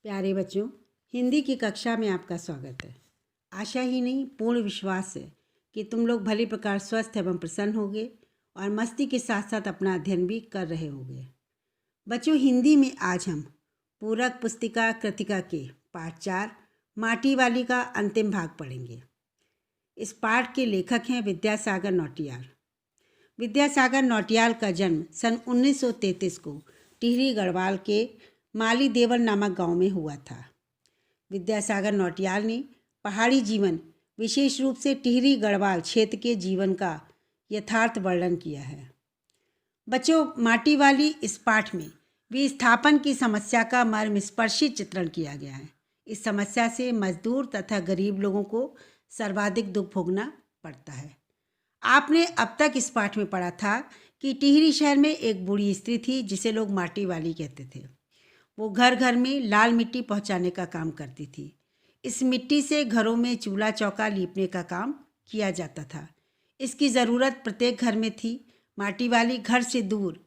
प्यारे बच्चों, हिंदी की कक्षा में आपका स्वागत है। आशा ही नहीं, पूर्ण विश्वास है कि तुम लोग भली प्रकार स्वस्थ एवं प्रसन्न होगे और मस्ती के साथ साथ अपना अध्ययन भी कर रहे होगे। बच्चों, हिंदी में आज हम पूरक पुस्तिका कृतिका के पाठ 4 माटी वाली का अंतिम भाग पढ़ेंगे। इस पाठ के लेखक हैं विद्यासागर नौटियाल। विद्यासागर नौटियाल का जन्म सन 1933 को टिहरी गढ़वाल के माली देवर नामक गांव में हुआ था। विद्यासागर नौटियाल ने पहाड़ी जीवन, विशेष रूप से टिहरी गढ़वाल क्षेत्र के जीवन का यथार्थ वर्णन किया है। बच्चों, माटी वाली इस पाठ में विस्थापन की समस्या का मर्मस्पर्शी चित्रण किया गया है। इस समस्या से मजदूर तथा गरीब लोगों को सर्वाधिक दुख भोगना पड़ता है। आपने अब तक इस पाठ में पढ़ा था कि टिहरी शहर में एक बूढ़ी स्त्री थी जिसे लोग माटी वाली कहते थे। वो घर घर में लाल मिट्टी पहुंचाने का काम करती थी। इस मिट्टी से घरों में चूल्हा चौका लीपने का काम किया जाता था। इसकी ज़रूरत प्रत्येक घर में थी। माटी वाली घर से दूर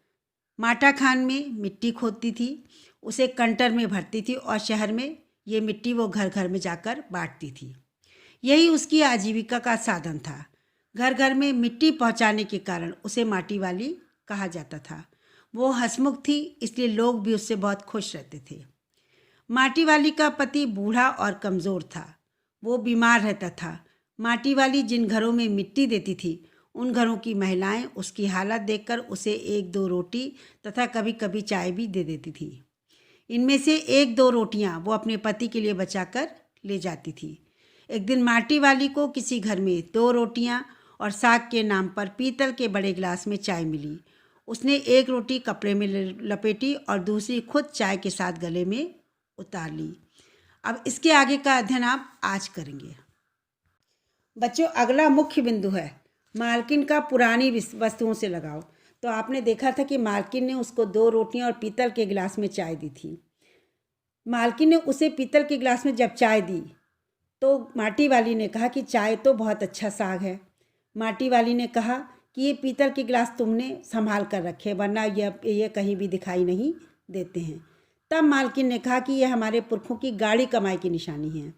माटा खान में मिट्टी खोदती थी, उसे कंटर में भरती थी और शहर में ये मिट्टी वो घर घर में जाकर बांटती थी। यही उसकी आजीविका का साधन था। घर घर में मिट्टी पहुंचाने के कारण उसे माटी वाली कहा जाता था। वो हंसमुख थी, इसलिए लोग भी उससे बहुत खुश रहते थे। माटी वाली का पति बूढ़ा और कमज़ोर था। वो बीमार रहता था। माटी वाली जिन घरों में मिट्टी देती थी, उन घरों की महिलाएं उसकी हालत देखकर उसे एक दो रोटी तथा कभी कभी चाय भी दे देती थी। इनमें से एक दो रोटियां वो अपने पति के लिए बचाकर ले जाती थी। एक दिन माटी वाली को किसी घर में 2 रोटियां और साग के नाम पर पीतल के बड़े गिलास में चाय मिली। उसने एक रोटी कपड़े में लपेटी और दूसरी खुद चाय के साथ गले में उतार ली। अब इसके आगे का अध्ययन आप आज करेंगे। बच्चों, अगला मुख्य बिंदु है मालकिन का पुरानी वस्तुओं से लगाव। तो आपने देखा था कि मालकिन ने उसको 2 रोटियां और पीतल के गिलास में चाय दी थी। मालकिन ने उसे पीतल के गिलास में जब चाय दी तो माटी वाली ने कहा कि चाय तो बहुत अच्छा साग है। माटी वाली ने कहा कि ये पीतल के गिलास तुमने संभाल कर रखे, वरना ये कहीं भी दिखाई नहीं देते हैं। तब मालकिन ने कहा कि यह हमारे पुरखों की गाढ़ी कमाई की निशानी है।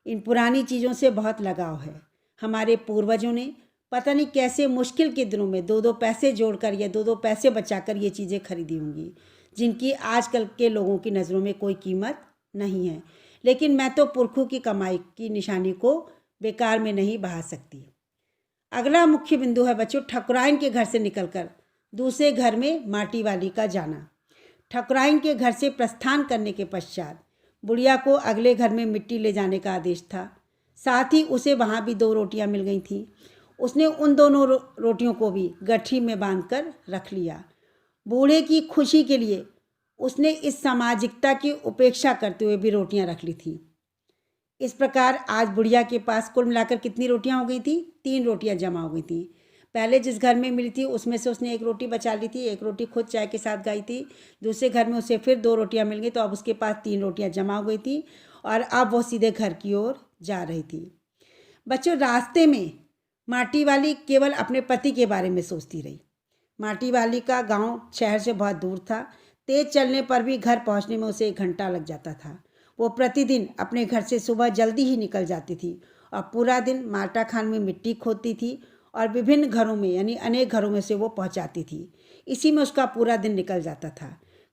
इन पुरानी चीज़ों से बहुत लगाव है। हमारे पूर्वजों ने पता नहीं कैसे मुश्किल के दिनों में 2-2 पैसे जोड़कर या 2-2 पैसे बचाकर ये चीज़ें खरीदी होंगी, जिनकी आजकल के लोगों की नज़रों में कोई कीमत नहीं है। लेकिन मैं तो पुरखों की कमाई की निशानी को बेकार में नहीं बहा सकती। अगला मुख्य बिंदु है बच्चों ठकुराइन के घर से निकलकर दूसरे घर में माटी वाली का जाना। ठकुराइन के घर से प्रस्थान करने के पश्चात बुढ़िया को अगले घर में मिट्टी ले जाने का आदेश था। साथ ही उसे वहाँ भी 2 रोटियाँ मिल गई थीं। उसने उन दोनों रोटियों को भी गठरी में बांधकर रख लिया। बूढ़े की खुशी के लिए उसने इस सामाजिकता की उपेक्षा करते हुए भी रोटियां रख ली थी। इस प्रकार आज बुढ़िया के पास कुल मिलाकर कितनी रोटियां हो गई थी? 3 रोटियां जमा हो गई थी। पहले जिस घर में मिली थी उसमें से उसने 1 रोटी बचा ली थी, 1 रोटी खुद चाय के साथ खाई थी। दूसरे घर में उसे फिर 2 रोटियां मिल गई, तो अब उसके पास 3 रोटियां जमा हो गई थी और अब वो सीधे घर की ओर जा रही थी। बच्चों, रास्ते में माटी वाली केवल अपने पति के बारे में सोचती रही। माटी वाली का गांव शहर से बहुत दूर था। तेज चलने पर भी घर पहुंचने में उसे 1 घंटा लग जाता था। वो प्रतिदिन अपने घर से सुबह जल्दी ही निकल जाती थी और पूरा दिन माटा खान में मिट्टी खोदती थी और विभिन्न घरों में यानी अनेक घरों में से वो पहुंचाती थी। इसी में उसका पूरा दिन निकल जाता था।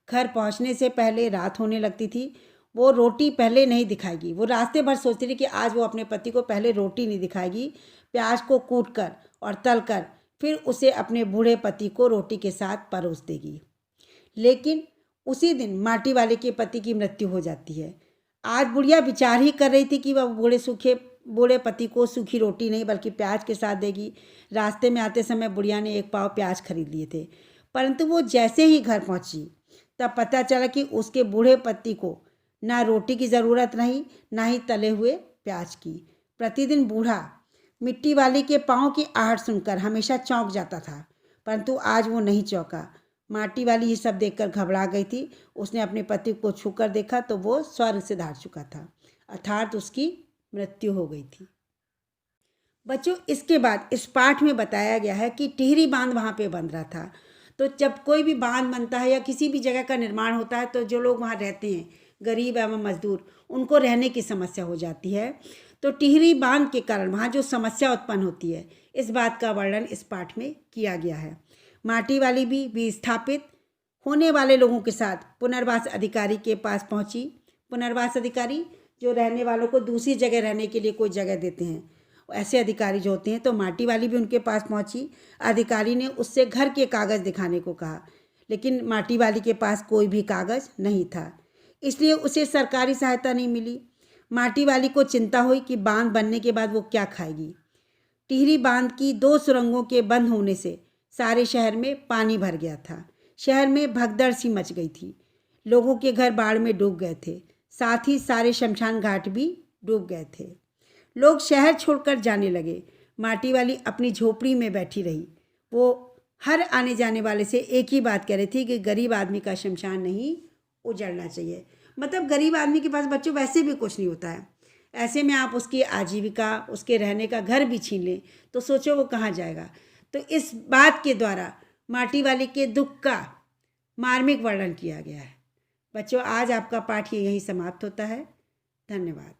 घर पहुंचने से पहले रात होने लगती थी। वो रोटी पहले नहीं दिखाएगी। वो रास्ते भर सोचती थी कि आज वो अपने पति को पहले रोटी नहीं दिखाएगी, प्याज को कूट कर और तल कर फिर उसे अपने बूढ़े पति को रोटी के साथ परोस देगी। लेकिन उसी दिन माटी वाले के पति की मृत्यु हो जाती है। आज बुढ़िया विचार ही कर रही थी कि वह बूढ़े पति को सूखी रोटी नहीं बल्कि प्याज के साथ देगी। रास्ते में आते समय बुढ़िया ने 1 पाव प्याज खरीद लिए थे, परंतु वो जैसे ही घर पहुंची तब पता चला कि उसके बूढ़े पति को ना रोटी की ज़रूरत नहीं, ना ही तले हुए प्याज की। प्रतिदिन बूढ़ा मिट्टी वाली के पाँव की आहट सुनकर हमेशा चौंक जाता था, परंतु आज वो नहीं चौंका। माटी वाली ये सब देखकर घबरा गई थी। उसने अपने पति को छूकर देखा तो वो स्वर्ग से धार चुका था, अर्थात उसकी मृत्यु हो गई थी। बच्चों, इसके बाद इस पाठ में बताया गया है कि टिहरी बांध वहाँ पे बन रहा था। तो जब कोई भी बांध बनता है या किसी भी जगह का निर्माण होता है तो जो लोग वहाँ रहते हैं गरीब एवं मजदूर, उनको रहने की समस्या हो जाती है। तो टिहरी बांध के कारण वहाँ जो समस्या उत्पन्न होती है, इस बात का वर्णन इस पाठ में किया गया है। माटी वाली भी विस्थापित होने वाले लोगों के साथ पुनर्वास अधिकारी के पास पहुंची। पुनर्वास अधिकारी जो रहने वालों को दूसरी जगह रहने के लिए कोई जगह देते हैं, ऐसे अधिकारी जो होते हैं, तो माटी वाली भी उनके पास पहुंची। अधिकारी ने उससे घर के कागज़ दिखाने को कहा, लेकिन माटी वाली के पास कोई भी कागज़ नहीं था, इसलिए उसे सरकारी सहायता नहीं मिली। माटी वाली को चिंता हुई कि बांध बनने के बाद वो क्या खाएगी। टिहरी बांध की 2 सुरंगों के बंद होने से सारे शहर में पानी भर गया था। शहर में भगदड़ सी मच गई थी। लोगों के घर बाढ़ में डूब गए थे, साथ ही सारे शमशान घाट भी डूब गए थे। लोग शहर छोड़कर जाने लगे। माटी वाली अपनी झोपड़ी में बैठी रही। वो हर आने जाने वाले से एक ही बात कह रही थी कि गरीब आदमी का शमशान नहीं उजड़ना चाहिए। मतलब गरीब आदमी के पास बच्चों वैसे भी कुछ नहीं होता है, ऐसे में आप उसकी आजीविका, उसके रहने का घर भी छीन लें तो सोचो वो कहाँ जाएगा। तो इस बात के द्वारा माटी वाली के दुख का मार्मिक वर्णन किया गया है। बच्चों, आज आपका पाठ यहीं समाप्त होता है। धन्यवाद।